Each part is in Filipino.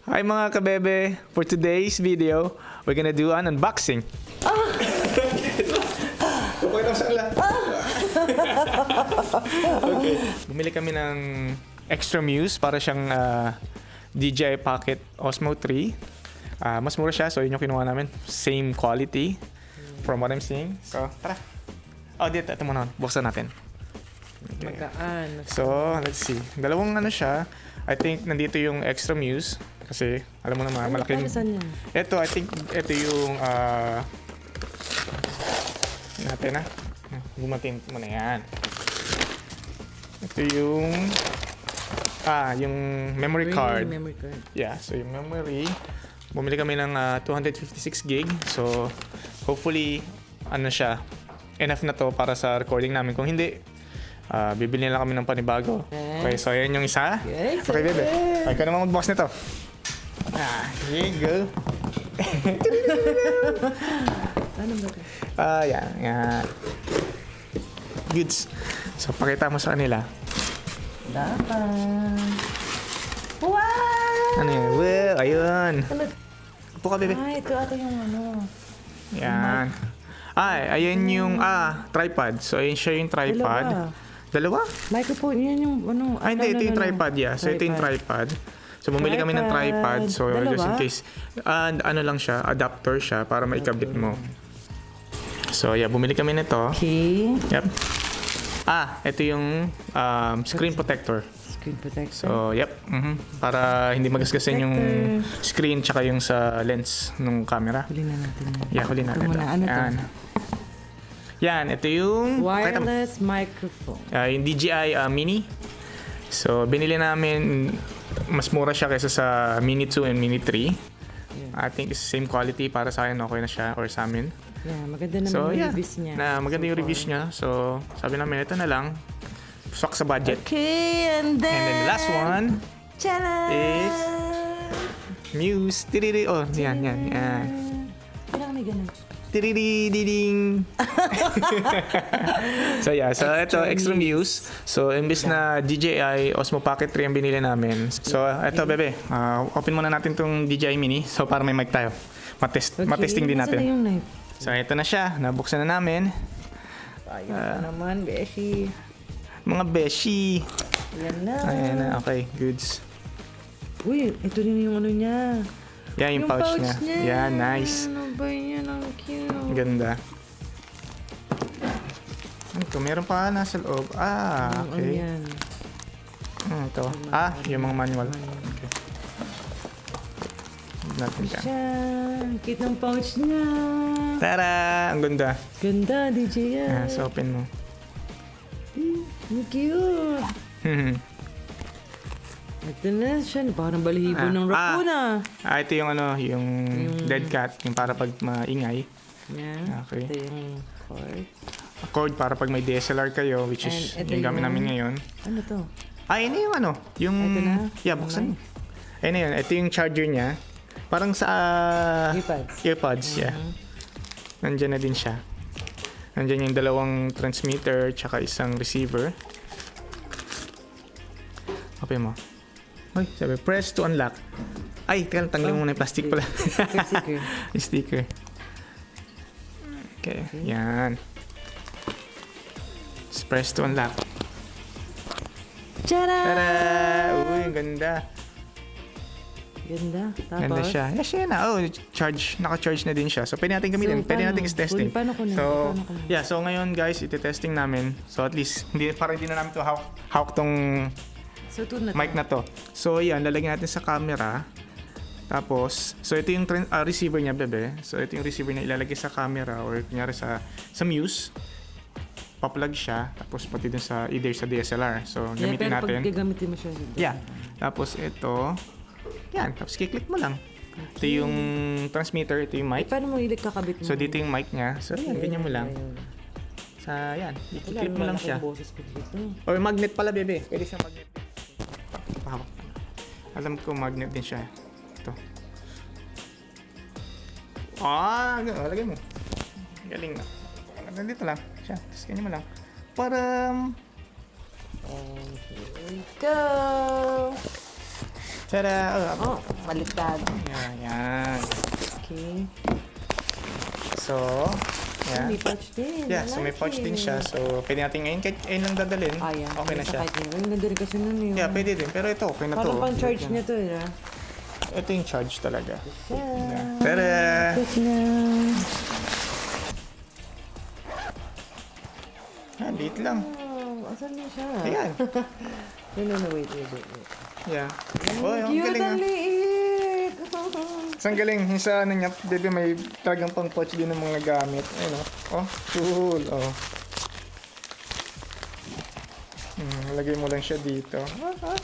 Hi mga kabebe! For today's video, we're gonna do an unboxing. Okay. Bumili kami ng Extra Muse para siyang DJI Pocket Osmo 3. Mas mura siya, so yun yung kinuha namin. Same quality from what I'm seeing. So, tara! Oh, dito. Ito muna. Buksan natin. Okay. Magaan. So, let's see. Dalawang ano siya. I think nandito yung Extra Muse. Kasi, alam mo naman, malaking... Saan yan? Ito, I think, ito yung... natin na. Gumatin mo na yan. Ito yung... yung memory card. Memory card. Yeah, so yung memory. Bumili kami ng 256 gig. So, hopefully, ano siya, enough na to para sa recording namin. Kung hindi, bibili lang kami ng panibago. Okay, so ayan yung isa. Okay, bebe. Ay ka naman mag-box nito. Here you go. Ano ba ito? Yan. Goods. So, pakita mo sa kanila. Dapat. Wow! Ano yun? Well, ayun. Upo ka, bebe. Ito ata yung ano. Yan. Ayan yung tripod. So, ayun siya yung tripod. Dalawa? Microphone, yan yung ano. Hindi, ito yung tripod, yeah. So, ito yung tripod. So, bumili kami ng tripod. So, just in case, ano lang siya, adapter siya para maikabit mo. So, yeah, bumili kami nito. Okay. Yep. Ito yung screen protector. Screen protector. So, yep. Para hindi magasgasin yung screen tsaka yung sa lens ng camera. Huli na natin yan. Yeah, huli natin. Ano to? Yan, ito yung... Wireless microphone. Yung DJI Mini. So, binili namin, mas mura siya kaysa sa Mini 2 and Mini 3. Yeah. I think it's same quality para sa akin, okay na siya or sa amin. Yeah, maganda naman yung reviews niya. Maganda yung reviews niya. So, sabi namin, ito na lang. Swak sa budget. Okay, and then the last one is Muse. Tiriri. Oh, yan. Kailangan may ganun. Tiriri-ding. So ito Extra Muse. So imbis na DJI Osmo Pocket 3 ang binili namin. So ito bebe, open muna natin tong DJI Mini. So para may mic tayo. Matesting din natin. So ito na siya, nabuksan na namin. Ayun na naman, beshi. Mga beshi. Yan na. Ayan na, okay, goods. Uy, ito din yung ano niya. Yan yung pouch niya. Yeah, nice. Ano ba yan? Ang cute. Ganda. Ito, meron pa nasa loob. Okay. Yan. Ito. Yung mga manual. Okay. Natin dyan. Siyan. Cute ng pouch niya. Tara! Ang ganda. Ganda, DJI. So open mo. Ang cute. Ito na siya. Parang balihibo ng raccoon ito yung yung dead cat. Yung para pag maingay. Yeah. Okay. Ito yung cord. Cord para pag may DSLR kayo, which is yung gamit namin ngayon. Ano to? Yun na yung Yung... Ito na? Yeah, buksan mo. Ayun na yun. Ito yung charger niya. Parang sa... Earpods, yeah. Nandyan na din siya. Nandyan yung dalawang transmitter tsaka isang receiver. Open mo. Ay, sabi, press to unlock. Ay, tanggalin mo muna yung plastic pala. Sticker. Yung sticker. Okay, yan. Just press to unlock. Tara! Tara! Uy, ang ganda. Ganda. Tapos? Ganda siya. Yes, yan na. Charge. Naka-charge na din siya. So, pwede natin gamitin. Pwede natin is-testing. So ngayon guys, iti-testing namin. So, at least, para hindi na namin ito hawak tong mic na to. So, yan. Lalagyan natin sa camera. Tapos, so ito yung receiver niya, bebe. So, ito yung receiver niya ilalagay sa camera or kunyari sa Muse. Pa-plug siya. Tapos, pati dun sa either sa DSLR. So, gamitin natin. Pag gagamitin mo siya. Yeah. Tapos, ito. Yan. Tapos, kiklik mo lang. Ito yung transmitter. Ito yung mic. Paano mo kakabit mo? So, dito yung mic niya. So, yan. Ganyan mo lang. Yan. I-clip mo lang siya. Or magnet pala, bebe. Pwede siya magnet. Alam ko magnet din siya. Ito. Lagay mo. Galing na. Nandito lang siya. Tapos ganyan mo lang. Para... Here we go! Tada! Oh, baliktad. Yan. Okay. So, yan. May pouch din. Yeah, I so may like pouch din it. siya. So, pwede natin ngayon kahit ayun lang dadalhin. Yeah. Okay na siya. Ay, ganda rin kasi nun yun. Yeah, pwede din. Pero ito, okay na to. Parang pang-charge niya to, eh. Ito yung charge talaga. Yeah. Tada! Liit lang. Oh, asan na siya? Ayan. No, wait. Yeah. Oh, ang Cute, galing. ang liit. Ang galing. Yung sa ano niya, baby, may talagang pang pouch din ng mga gamit. Ayun, oh. Oh, cool. Oh. Lagay mo lang siya dito.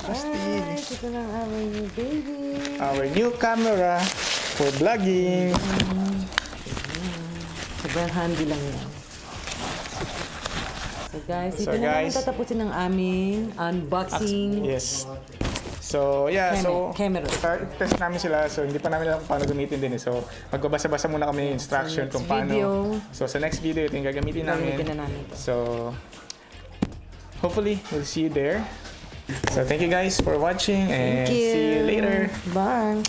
Astig. Ay, ito na ang aming new baby. Our new camera for vlogging. Sobrang handy lang yan. So guys, ito na naman tatapusin ng aming unboxing. Yes. So, yeah. Camera. Test namin sila. So, hindi pa namin alam kung paano gamitin din. So, magbabasa-basa muna kami ng instruction kung paano. So, sa next video, ito yung gagamitin namin. So, hopefully, we'll see you there. So, thank you guys for watching and see you later. Bye.